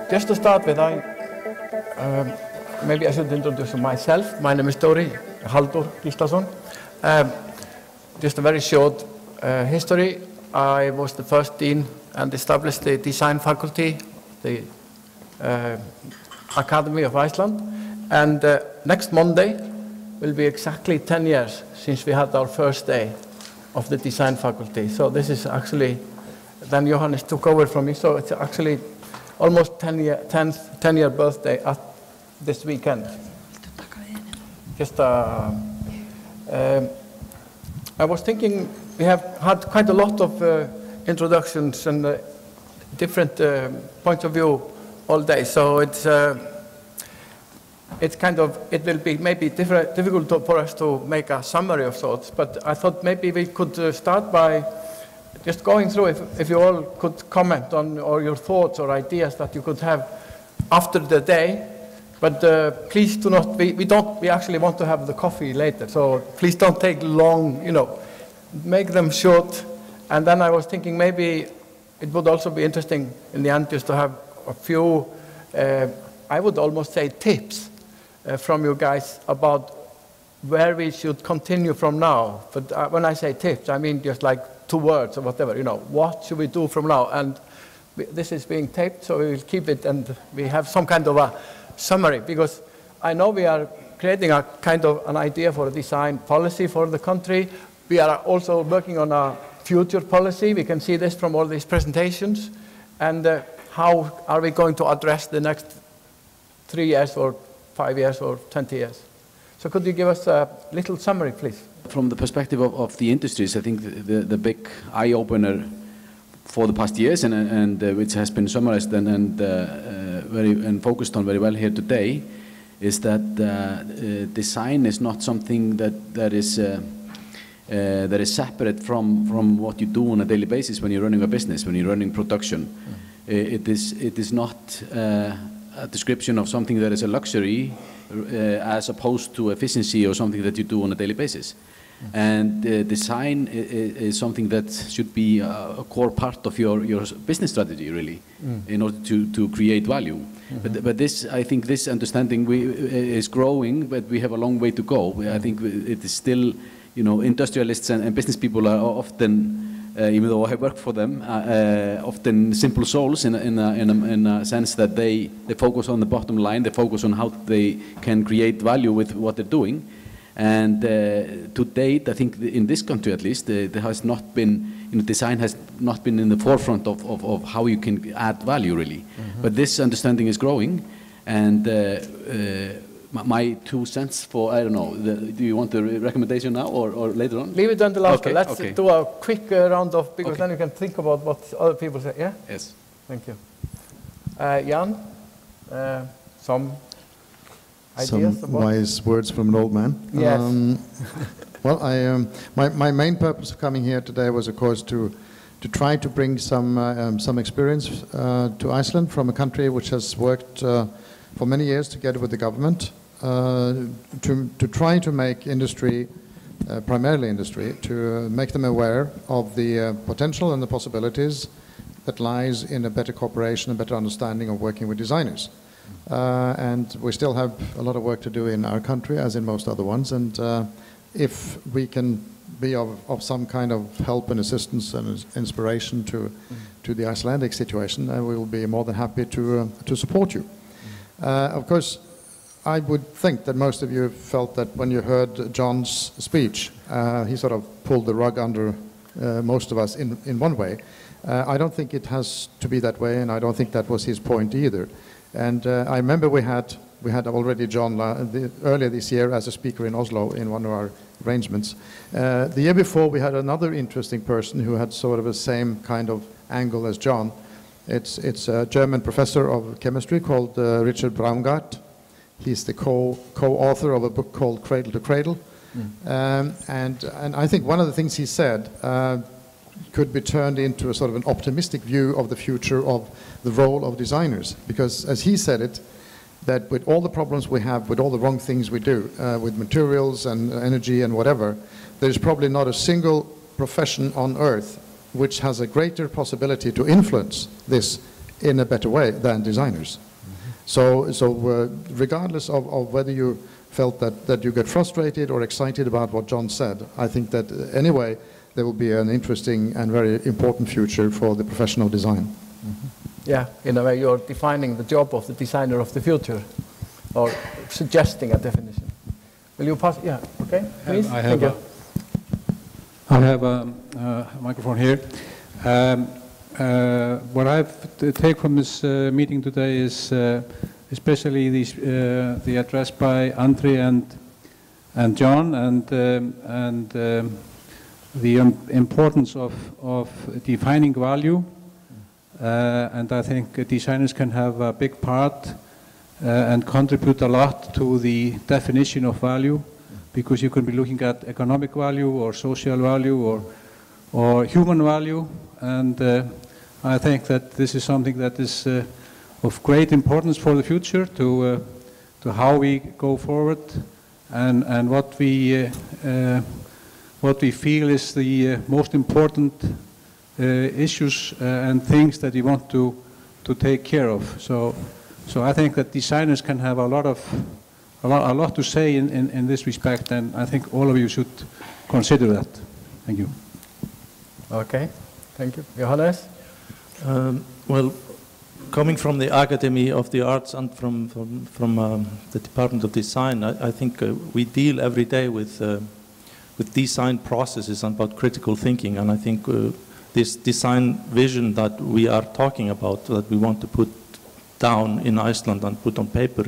Just to start with, maybe I should introduce myself. My name is Dóri Halldór Gíslason. Just a very short history. I was the first dean and established the design faculty, the Academy of Iceland. And next Monday will be exactly 10 years since we had our first day of the design faculty. So this is actually, then Johannes took over from me, so it's actually almost 10-year birthday at this weekend. Just, I was thinking, we have had quite a lot of introductions and different points of view all day, so it's kind of, it will be maybe difficult for us to make a summary of thoughts, but I thought maybe we could start by just going through, if you all could comment on or your thoughts or ideas that you could have after the day. But please do not, we actually want to have the coffee later, so please don't take long, make them short. And then I was thinking maybe it would also be interesting in the end just to have a few, I would almost say tips from you guys about where we should continue from now. But when I say tips, I mean just like 2 words or whatever, what should we do from now? And this is being taped, so we will keep it and we have some kind of a summary, because I know we are creating a kind of an idea for a design policy for the country. We are also working on a future policy. We can see this from all these presentations. And how are we going to address the next 3 years or 5 years or 20 years? So could you give us a little summary, please? From the perspective of the industries, I think the big eye-opener for the past years, and which has been summarized and focused on very well here today, is that design is not something that is separate from what you do on a daily basis when you're running a business, when you're running production. It is not a description of something that is a luxury as opposed to efficiency or something that you do on a daily basis. And design is something that should be a core part of your business strategy, really, in order to create value. But this, I think, this understanding is growing, but we have a long way to go. I think it is still, industrialists and business people are often, even though I work for them, often simple souls in a sense that they focus on the bottom line, they focus on how they can create value with what they're doing. And to date, I think in this country at least, there has not been, design has not been in the forefront of how you can add value, really. But this understanding is growing, and my 2 cents for, I don't know, do you want the recommendation now or later on? Leave it until after. Okay, Let's do a quick round of, because then you can think about what other people say. Yeah? Yes. Thank you. Jan, some ideas? Some wise words from an old man. Yes. Well, my main purpose of coming here today was, of course, to try to bring some experience to Iceland from a country which has worked for many years together with the government to try to make industry, primarily industry, to make them aware of the potential and the possibilities that lies in a better cooperation, a better understanding of working with designers. And we still have a lot of work to do in our country, as in most other ones, and if we can be of some kind of help and assistance and inspiration to the Icelandic situation, we will be more than happy to support you. Of course, I would think that most of you felt that when you heard John's speech, he sort of pulled the rug under most of us in one way. I don't think it has to be that way, and I don't think that was his point either. And I remember we had already John earlier this year as a speaker in Oslo in one of our arrangements. The year before we had another interesting person who had sort of the same kind of angle as John. It's a German professor of chemistry called Richard Braungart. He's the co-author of a book called Cradle to Cradle. And I think one of the things he said could be turned into a sort of an optimistic view of the future of the role of designers. Because as he said it, that with all the problems we have, with all the wrong things we do, with materials and energy and whatever, there's probably not a single profession on earth which has a greater possibility to influence this in a better way than designers. So regardless of whether you felt that you get frustrated or excited about what John said, I think that anyway there will be an interesting and very important future for the professional design. Yeah, in a way you're defining the job of the designer of the future, or suggesting a definition. Will you pass? Yeah, okay, please. I have a microphone here. What I've taken from this meeting today is especially the address by Andre and John, and the importance of defining value. And I think designers can have a big part and contribute a lot to the definition of value, because you can be looking at economic value or social value or human value, and I think that this is something that is of great importance for the future to how we go forward, and what we feel is the most important issues and things that we want to take care of. So I think that designers can have a lot to say in this respect, and I think all of you should consider that. Thank you. Okay, thank you. Johannes? Well, coming from the Academy of the Arts and from the Department of Design, I think we deal every day with design processes and about critical thinking, and I think this design vision that we are talking about, that we want to put down in Iceland and put on paper,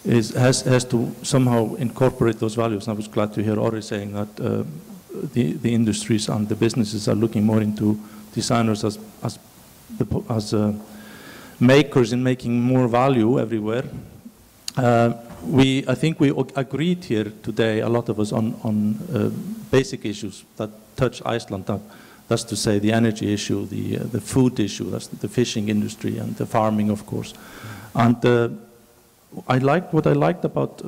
has to somehow incorporate those values. And I was glad to hear Ori saying that the industries and the businesses are looking more into designers as makers in making more value everywhere. I think we agreed here today, a lot of us, on basic issues that touch Iceland. That's to say the energy issue, the food issue, that's the fishing industry, and the farming, of course. And what I liked about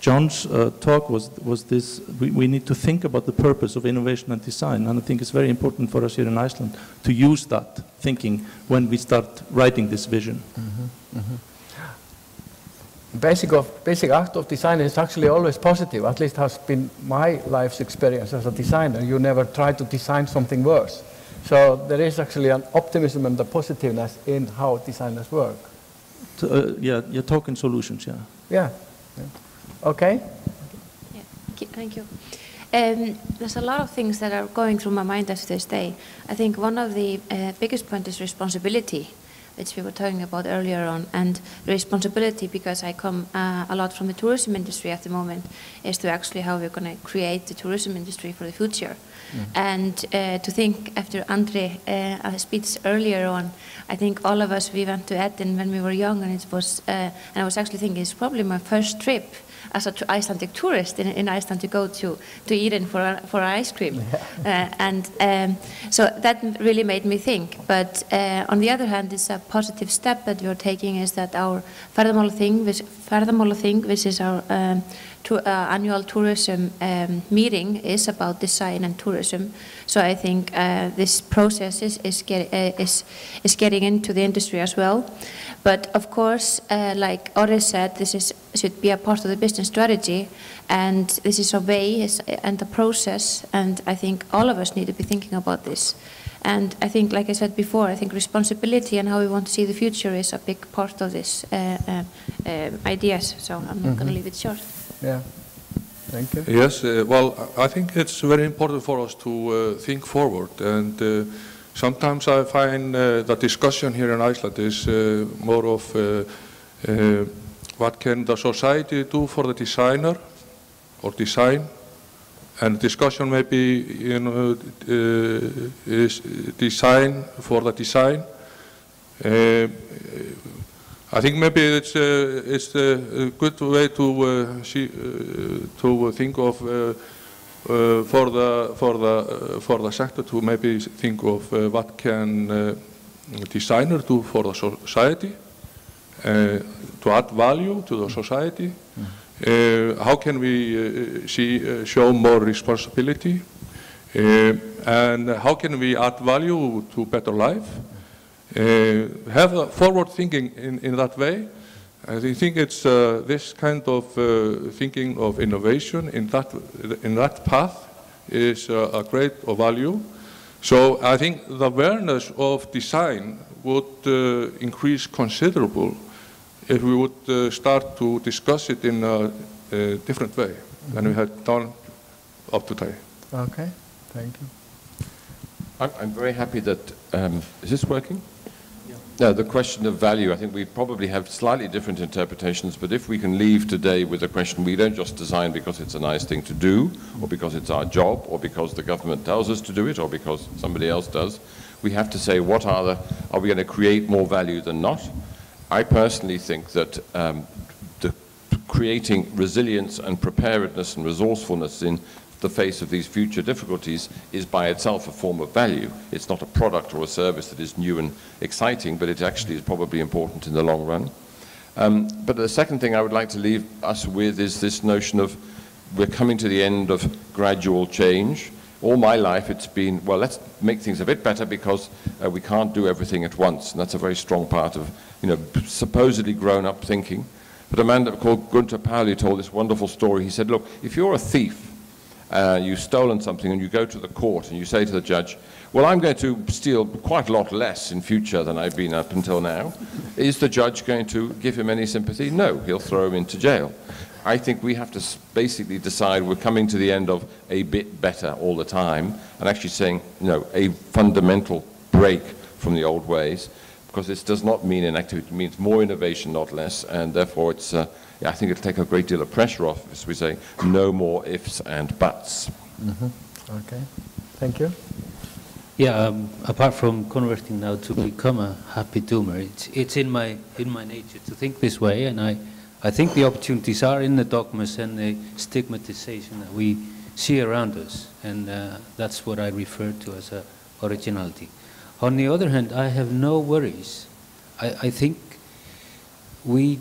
John's talk was this: we need to think about the purpose of innovation and design, and I think it's very important for us here in Iceland to use that thinking when we start writing this vision. Basic act of design is actually always positive. At least has been my life's experience as a designer. You never try to design something worse. So there is actually an optimism and a positiveness in how designers work. Yeah, you're talking solutions, yeah. Yeah. Okay. Yeah. Thank you. There's a lot of things that are going through my mind as this day. I think one of the biggest points is responsibility, which we were talking about earlier on, and responsibility, because I come a lot from the tourism industry at the moment, is to actually how we're going to create the tourism industry for the future. And to think after Andre speech earlier on, I think all of us, we went to Edin when we were young, and it was, and I was actually thinking it's probably my first trip as an Icelandic tourist in Iceland to go to Eden for ice cream. So that really made me think. But on the other hand, it's a positive step that you're taking, is that our ferðamálaþing, which is our annual tourism meeting, is about design and tourism. So I think this process is getting into the industry as well. But of course, like Ori said, this should be a part of the business strategy, and this is a way and a process, and I think all of us need to be thinking about this. And I think, like I said before, I think responsibility and how we want to see the future is a big part of this ideas. So I'm not going to leave it short. Yeah. Thank you. Yes. Well, I think it's very important for us to think forward, and sometimes I find the discussion here in Iceland is more of what can the society do for the designer or design, and discussion maybe is design for the design. I think maybe it's a good way to think of for the sector, to maybe think of what can designer do for the society, to add value to the society. How can we show more responsibility? And how can we add value to better life? Have a forward thinking in that way. I think it's this kind of thinking of innovation in that path is a great value. So I think the awareness of design would increase considerable if we would start to discuss it in a different way than we had done up to today. Okay, thank you. I'm very happy that, is this working? Yeah. No, the question of value, I think we probably have slightly different interpretations, but if we can leave today with the question, we don't just design because it's a nice thing to do, or because it's our job, or because the government tells us to do it, or because somebody else does. We have to say, are we going to create more value than not? I personally think that creating resilience and preparedness and resourcefulness in the face of these future difficulties is by itself a form of value. It's not a product or a service that is new and exciting, but it actually is probably important in the long run. But the second thing I would like to leave us with is this notion of we're coming to the end of gradual change. All my life it's been, well, let's make things a bit better because we can't do everything at once. And that's a very strong part of, supposedly grown-up thinking. But a man called Gunther Pauli told this wonderful story. He said, look, if you're a thief, you've stolen something and you go to the court and you say to the judge, well, I'm going to steal quite a lot less in future than I've been up until now. Is the judge going to give him any sympathy? No, he'll throw him into jail. I think we have to basically decide we're coming to the end of a bit better all the time and actually saying, a fundamental break from the old ways, because this does not mean inactivity, it means more innovation, not less, and therefore it's I think it'll take a great deal of pressure off, as we say, no more ifs and buts. Mm-hmm. Okay, thank you. Yeah, apart from converting now to become a happy doomer, it's in my nature to think this way, and I think the opportunities are in the dogmas and the stigmatization that we see around us, and that's what I refer to as originality. On the other hand, I have no worries. I think we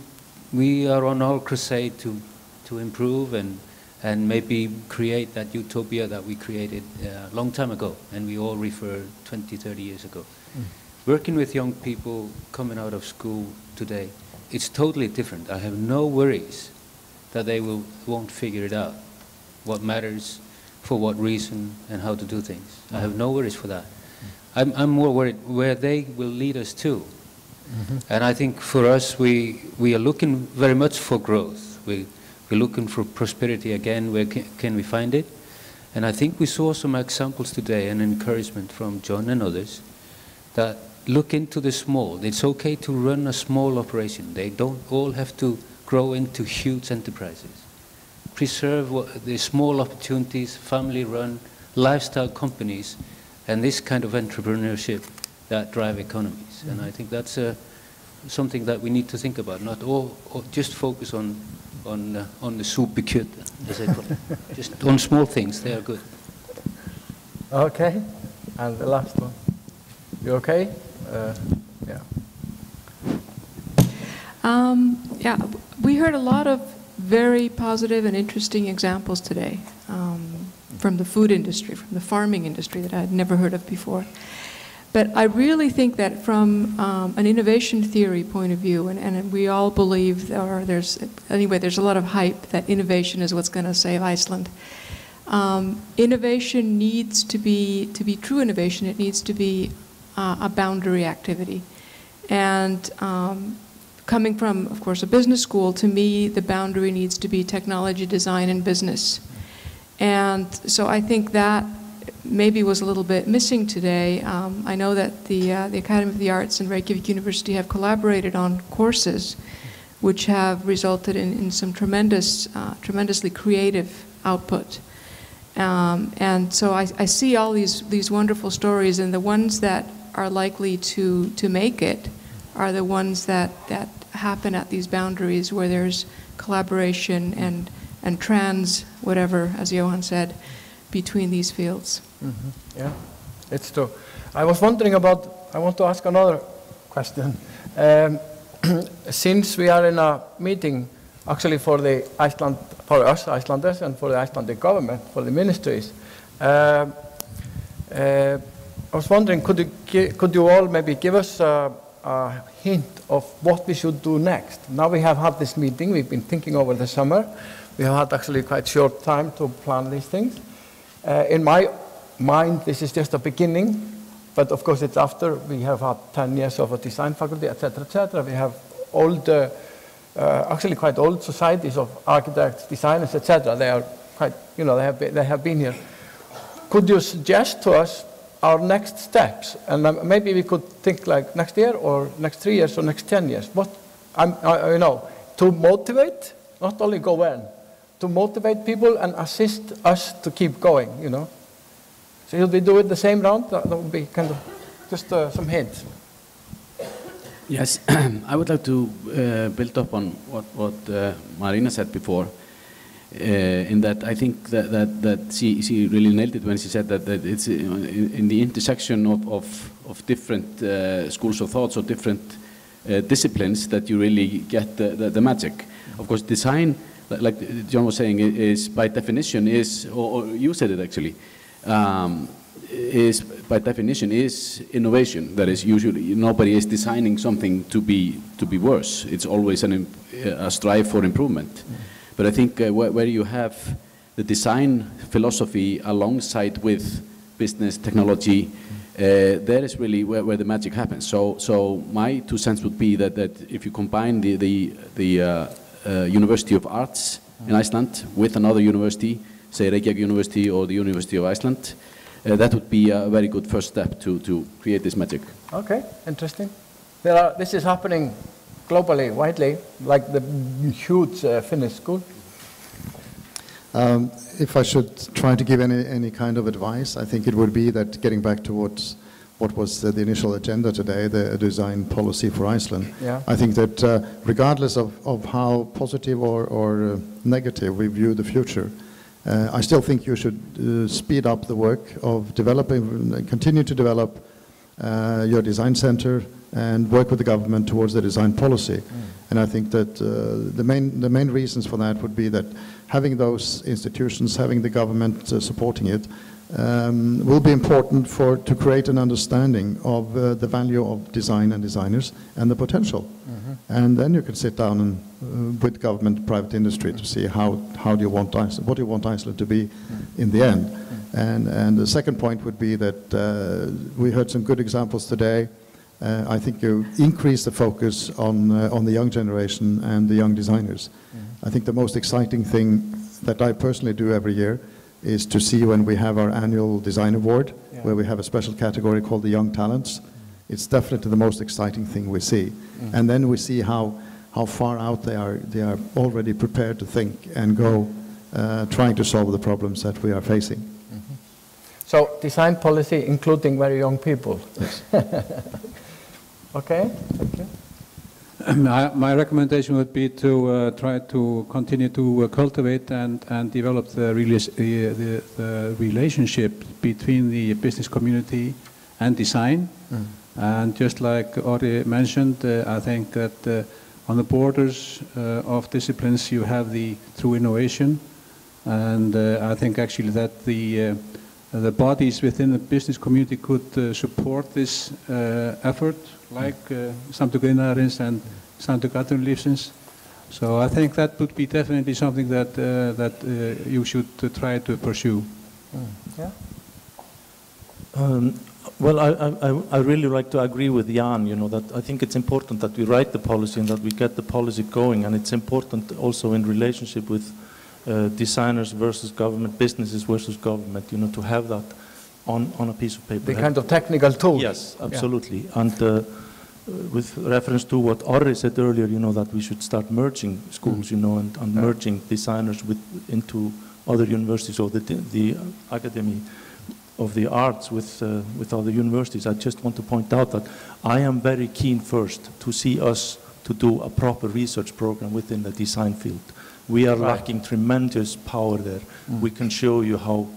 are on our crusade to improve and maybe create that utopia that we created a long time ago, and we all refer 20, 30 years ago. Working with young people coming out of school today, it's totally different. I have no worries that they won't figure it out, what matters, for what reason, and how to do things. I have no worries for that. I'm more worried where they will lead us to. And I think for us, we are looking very much for growth. We're looking for prosperity again. Where can we find it? And I think we saw some examples today and encouragement from John and others that look into the small. It's okay to run a small operation. They don't all have to grow into huge enterprises. Preserve the small opportunities, family-run, lifestyle companies, and this kind of entrepreneurship that drive economies. And I think that's something that we need to think about, not all just focus on the superkut, as I call it. Just on small things, they are good. Okay, and the last one. You okay? Yeah. Yeah, we heard a lot of very positive and interesting examples today from the food industry, from the farming industry that I had never heard of before. But I really think that from an innovation theory point of view, and we all believe, there's a lot of hype that innovation is what's going to save Iceland. Innovation needs to be true innovation. It needs to be a boundary activity. And coming from, of course, a business school, to me, the boundary needs to be technology, design, and business. And so I think that maybe was a little bit missing today. I know that the Academy of the Arts and Reykjavik University have collaborated on courses which have resulted in some tremendously creative output. And so I see all these wonderful stories, and the ones that are likely to make it are the ones that happen at these boundaries where there's collaboration and trans, whatever, as Johan said, between these fields. Mm-hmm. Yeah, it's true. I was wondering about, I want to ask another question. Since we are in a meeting actually for us Icelanders and for the Icelandic government, for the ministries, I was wondering, could you all maybe give us a hint of what we should do next? Now we have had this meeting, we've been thinking over the summer. We have had actually quite short time to plan these things. In my mind, this is just a beginning, but of course it's after we have had 10 years of a design faculty, etc., etc. We have old, actually quite old societies of architects, designers, etc. They are quite, you know, they have been here. Could you suggest to us our next steps? And maybe we could think like next year, or next 3 years, or next 10 years. What, you know, to motivate, not only go in, to motivate people and assist us to keep going, you know. So should we do it the same round? That would be kind of just some hints. Yes, I would like to build up on what Marina said before. In that I think that she really nailed it when she said that it's in the intersection of different schools of thoughts or different disciplines that you really get the magic. Of course, design, like John was saying, is by definition or you said it actually, is by definition is innovation. That is, usually nobody is designing something to be worse. It's always a strive for improvement. But I think where you have the design philosophy alongside with business technology, there is really where the magic happens. So my 2 cents would be that if you combine the University of Arts in Iceland with another university, say Reykjavík University or the University of Iceland, that would be a very good first step to create this magic. Okay, interesting. This is happening globally, widely, like the huge Finnish school. If I should try to give any kind of advice, I think it would be that, getting back to what was the initial agenda today, the design policy for Iceland. Yeah. I think that regardless of how positive or negative we view the future, I still think you should speed up the work of developing, continue to develop your design center and work with the government towards the design policy. And I think that the main reasons for that would be that having those institutions, having the government supporting it, will be important to create an understanding of the value of design and designers and the potential. And then you can sit down and with government, private industry to see how do you want Iceland, what do you want Iceland to be in the end. And the second point would be that we heard some good examples today. I think you increase the focus on the young generation and the young designers. I think the most exciting thing that I personally do every year is to see when we have our annual design award, where we have a special category called the Young Talents. It's definitely the most exciting thing we see. And then we see how far out they are already prepared to think and go trying to solve the problems that we are facing. So design policy including very young people. Okay, thank you. My recommendation would be to try to continue to cultivate and develop the relationship between the business community and design. And just like Ori mentioned, I think that on the borders of disciplines you have the true innovation, and I think actually that the bodies within the business community could support this effort, like Samtök Iðnaðarins and Samtök Atvinnulífsins. So I think that would be definitely something that you should try to pursue. Yeah. Well, I really like to agree with Jan, you know, that I think it's important that we write the policy and that we get the policy going, and it's important also in relationship with designers versus government, businesses versus government, you know, to have that on a piece of paper. The kind of technical tool. Yes, absolutely. Yeah. And with reference to what Orri said earlier, you know, that we should start merging schools, you know, and merging designers into other universities, or the Academy of the Arts with other universities. I just want to point out that I am very keen first to see us to do a proper research program within the design field. We are lacking tremendous power there. We can show you how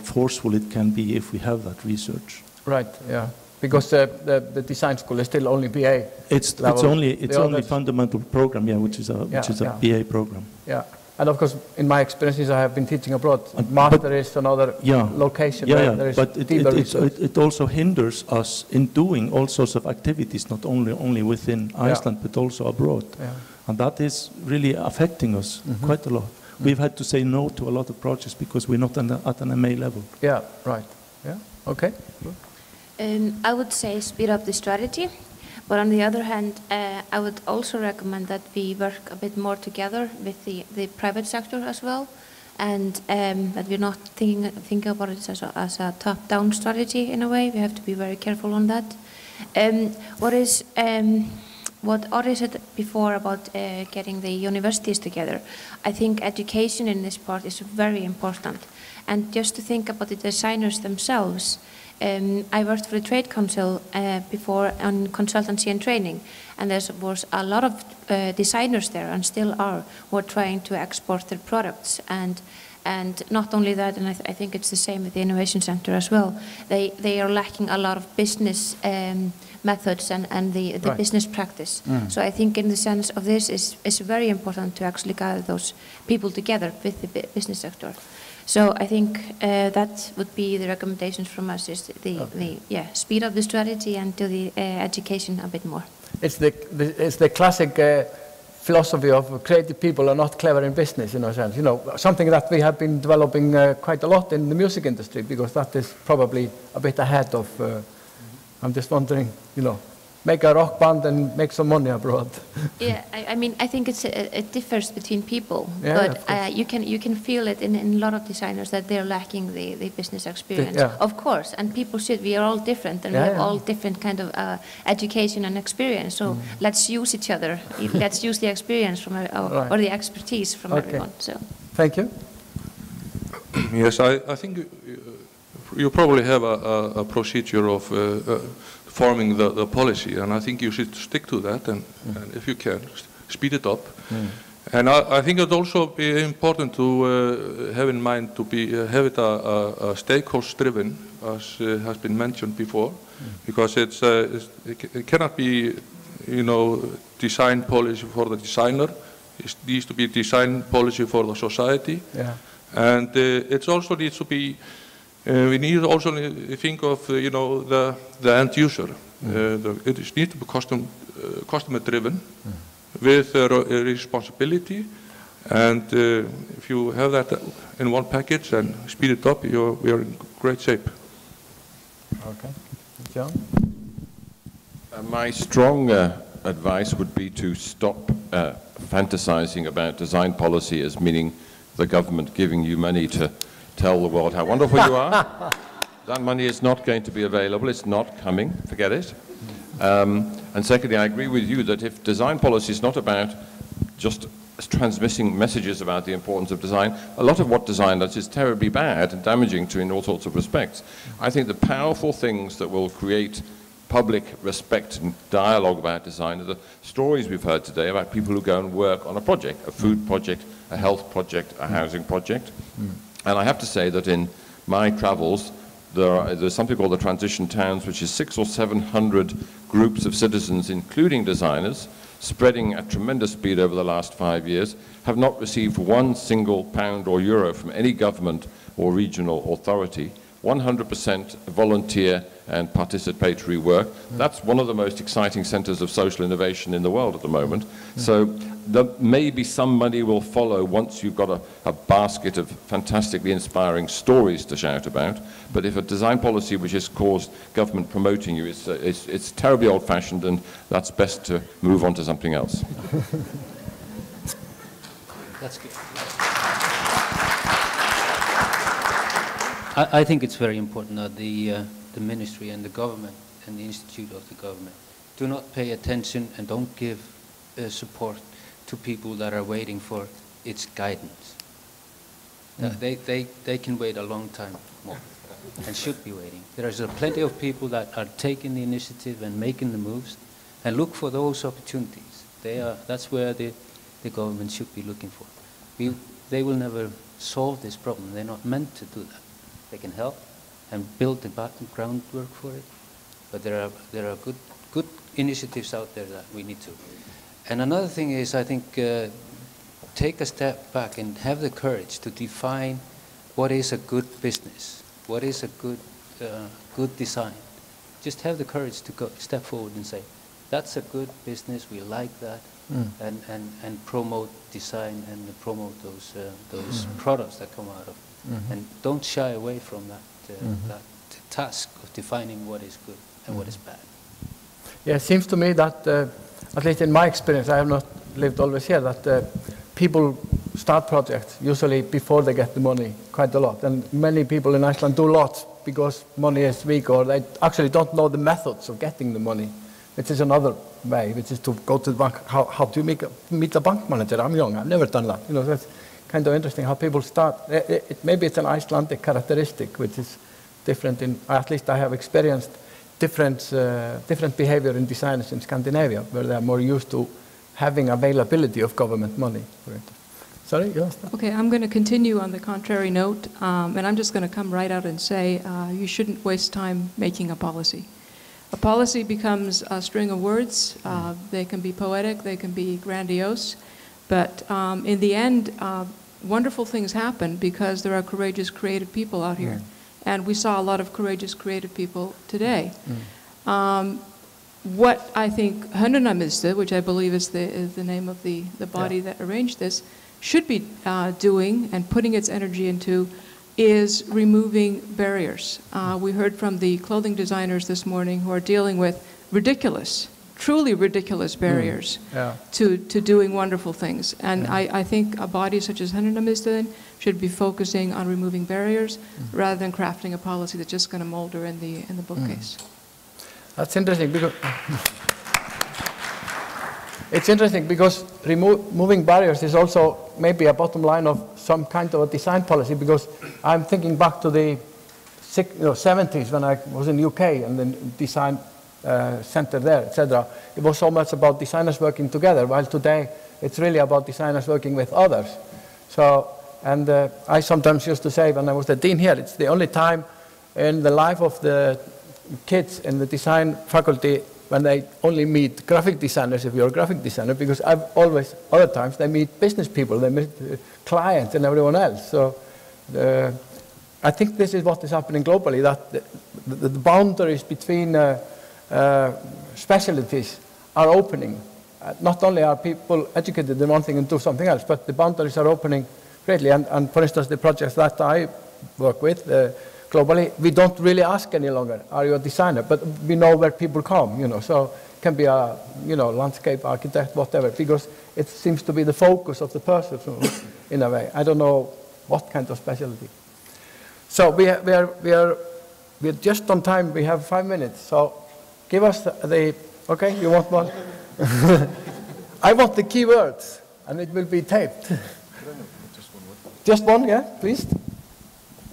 forceful it can be if we have that research. Right, yeah. Because the design school is still only BA. It's only fundamental program, yeah, which is a BA program. Yeah. And of course, in my experiences, I have been teaching abroad. Master is another location where there is deeper research. It also hinders us in doing all sorts of activities, not only within Iceland, but also abroad. Yeah. And that is really affecting us quite a lot. We've had to say no to a lot of projects because we're not at an MA level. Yeah, right. Yeah, okay. I would say speed up the strategy. But on the other hand, I would also recommend that we work a bit more together with the private sector as well, and that we're not thinking about it as a top-down strategy in a way. We have to be very careful on that. What Ari said before about getting the universities together, I think education in this part is very important. And just to think about the designers themselves, I worked for the Trade Council before on consultancy and training, and there was a lot of designers there, and still are, who are trying to export their products. And not only that, and I think it's the same with the Innovation Center as well, they are lacking a lot of business methods and the business practice. So I think in the sense of this, it's very important to actually gather those people together with the business sector. So I think that would be the recommendations from us, is speed up the strategy and do the education a bit more. It's the classic philosophy of creative people are not clever in business, in a sense. You know, something that we have been developing quite a lot in the music industry, because that is probably a bit ahead of. I'm just wondering, you know, make a rock band and make some money abroad. Yeah, I mean, I think it differs between people, but you can feel it in a lot of designers that they're lacking the business experience. Of course, and people should. We are all different, and we have all different kind of education and experience. So let's use each other. Let's use the experience from or the expertise from everyone. So. Thank you. Yes, I think you probably have a procedure of forming the policy, and I think you should stick to that, and if you can, speed it up. And I think it would also be important to have in mind to have it a stakeholders driven, as has been mentioned before, because it cannot be, you know, design policy for the designer. It needs to be design policy for the society, and it also needs to be. We need also think of you know, the end user. It needs to be customer driven, with a responsibility, and if you have that in one package and speed it up, we are in great shape. Okay, John. My strong advice would be to stop fantasizing about design policy as meaning the government giving you money to tell the world how wonderful you are. That money is not going to be available. It's not coming. Forget it. And secondly, I agree with you that if design policy is not about just transmitting messages about the importance of design, a lot of what design does is terribly bad and damaging in all sorts of respects. I think the powerful things that will create public respect and dialogue about design are the stories we've heard today about people who go and work on a project, a food project, a health project, a housing project. And I have to say that in my travels, there's something called the Transition Towns, which is 600 or 700 groups of citizens, including designers, spreading at tremendous speed over the last 5 years, have not received one single pound or euro from any government or regional authority. 100% volunteer and participatory work. That's one of the most exciting centers of social innovation in the world at the moment. So maybe some money will follow once you've got a basket of fantastically inspiring stories to shout about. But if a design policy which has caused government promoting you, it's terribly old-fashioned, and that's best to move on to something else. That's good. I think it's very important that the ministry and the government and the institute of the government do not pay attention and don't give support to people that are waiting for its guidance. They can wait a long time more and should be waiting. There is plenty of people that are taking the initiative and making the moves, and look for those opportunities. That's where the government should be looking for. They will never solve this problem. They're not meant to do that. They can help and build the groundwork for it, but there are good initiatives out there that we need to. And another thing is, I think take a step back and have the courage to define what is a good business, what is a good design. Just have the courage to step forward and say, that's a good business, we like that, and promote design and promote those products that come out of it. And don't shy away from that task of defining what is good and what is bad. Yeah, it seems to me that, at least in my experience, I have not lived always here, that people start projects usually before they get the money quite a lot. And many people in Iceland do lots because money is weak, or they actually don't know the methods of getting the money, which is another way, which is to go to the bank. How do you meet a bank manager? I'm young, I've never done that. You know, that's kind of interesting how people start. Maybe it's an Icelandic characteristic, which is different in, at least I have experienced different behavior in designers in Scandinavia, where they are more used to having availability of government money. Sorry, yes? Okay, I'm going to continue on the contrary note, and I'm just going to come right out and say you shouldn't waste time making a policy. A policy becomes a string of words. They can be poetic, they can be grandiose, but in the end, wonderful things happen because there are courageous, creative people out here. And we saw a lot of courageous, creative people today. What I think hönnunarstefnu, which I believe is the name of the body that arranged this, should be doing and putting its energy into is removing barriers. We heard from the clothing designers this morning who are dealing with ridiculous, truly ridiculous barriers to doing wonderful things. And I think a body such as hönnunarstefnu should be focusing on removing barriers rather than crafting a policy that's just going to molder in the bookcase. That's interesting because it's interesting because removing barriers is also maybe a bottom line of some kind of a design policy, because I'm thinking back to the 70s when I was in UK and the design center there, etc. It was so much about designers working together, while today it's really about designers working with others. So, and I sometimes used to say when I was the dean here, it's the only time in the life of the kids in the design faculty when they only meet graphic designers if you're a graphic designer, because I've always, other times, they meet business people, they meet clients and everyone else. So I think this is what is happening globally, that the boundaries between specialties are opening. Not only are people educated in one thing and do something else, but the boundaries are opening greatly. And for instance, the projects that I work with globally, we don't really ask any longer, are you a designer? But we know where people come, you know, so it can be a, you know, landscape architect, whatever, because it seems to be the focus of the person in a way. I don't know what kind of specialty. So we are just on time, we have 5 minutes, so give us okay, you want one? I want the key words, and it will be taped. Just one, yeah, please.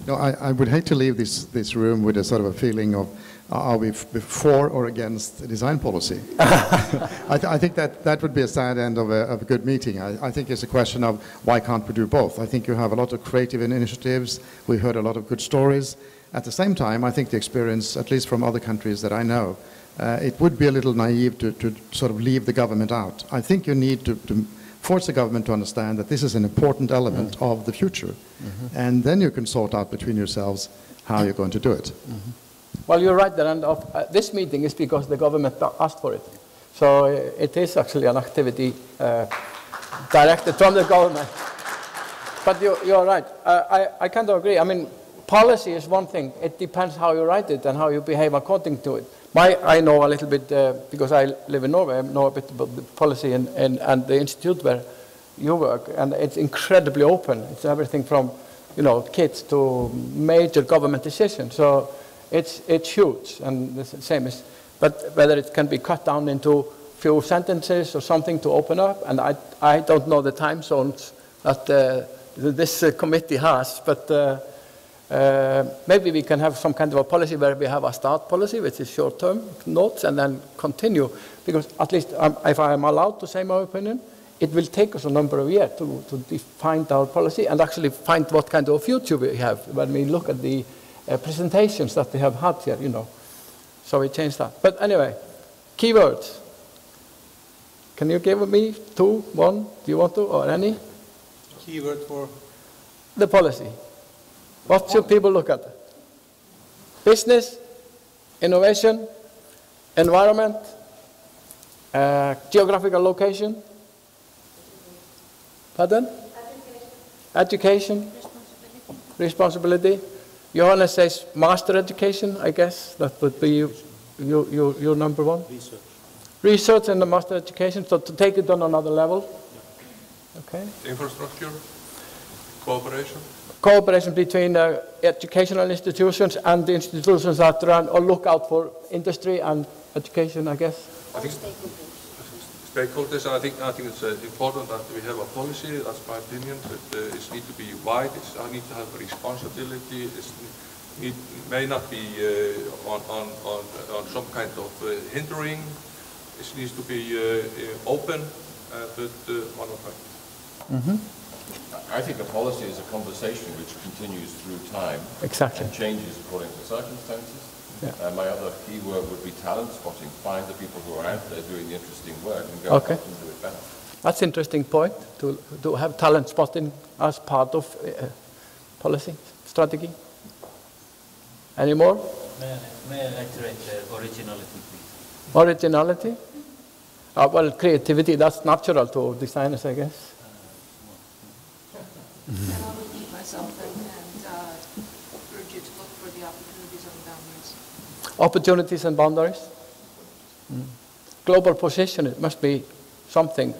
No, I would hate to leave this room with a sort of a feeling of are we for or against design policy? I think that would be a sad end of a good meeting. I think it's a question of why can't we do both? I think you have a lot of creative initiatives. We heard a lot of good stories. At the same time, I think the experience, at least from other countries that I know, it would be a little naive to sort of leave the government out. I think you need to force the government to understand that this is an important element of the future. And then you can sort out between yourselves how you're going to do it. Well, you're right there, and this meeting is because the government asked for it. So it is actually an activity directed from the government. But you're right. I kind of agree. I mean, policy is one thing. It depends how you write it and how you behave according to it. I know a little bit, because I live in Norway, I know a bit about the policy and the institute where you work, and it's incredibly open. It's everything from, you know, kids to major government decisions. So it's huge, and the same is, but whether it can be cut down into few sentences or something to open up, and I don't know the time zones that this committee has, but maybe we can have some kind of a policy where we have a start policy, which is short-term notes, and then continue. Because at least if I am allowed to say my opinion, it will take us a number of years to define our policy and actually find what kind of future we have when we look at the presentations that we have had here, you know. So we changed that. But anyway, keywords. Can you give me 2, 1? Do you want to, or any? keyword for the policy. What should people look at? Business, innovation, environment, geographical location. Pardon? Education. Responsibility. Johannes says master education, I guess. That would be your number one. Research. Research and the master education, so to take it on another level. Okay. Infrastructure, cooperation. Cooperation between educational institutions and the institutions that run or look out for industry and education, I guess. I think stakeholders. I think it's important that we have a policy. That's my opinion. It needs to be wide. I need to have responsibility. It may not be on some kind of hindering. It needs to be open, but one of them. Mm-hmm. I think a policy is a conversation which continues through time. Exactly. And changes according to circumstances. Yeah. My other key word would be talent spotting. Find the people who are out there doing the interesting work and go Okay. out and do it better. That's an interesting point, to have talent spotting as part of policy strategy. Any more? May I iterate originality, please? Originality? Well, creativity, that's natural to designers, I guess. And I will keep myself and urge you to look for the opportunities and boundaries. Opportunities and boundaries. Global position, it must be something.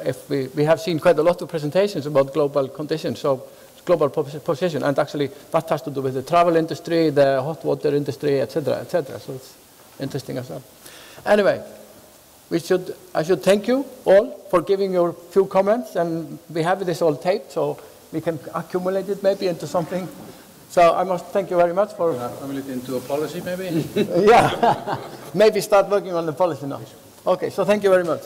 If we have seen quite a lot of presentations about global conditions, so global position, and actually that has to do with the travel industry, the hot water industry, etc., etc. So it's interesting as well. Anyway, I should thank you all for giving your few comments, and we have this all taped, so we can accumulate it maybe into something. So I must thank you very much for... accumulate into a policy, maybe? Yeah, maybe start working on the policy now. Okay, so thank you very much.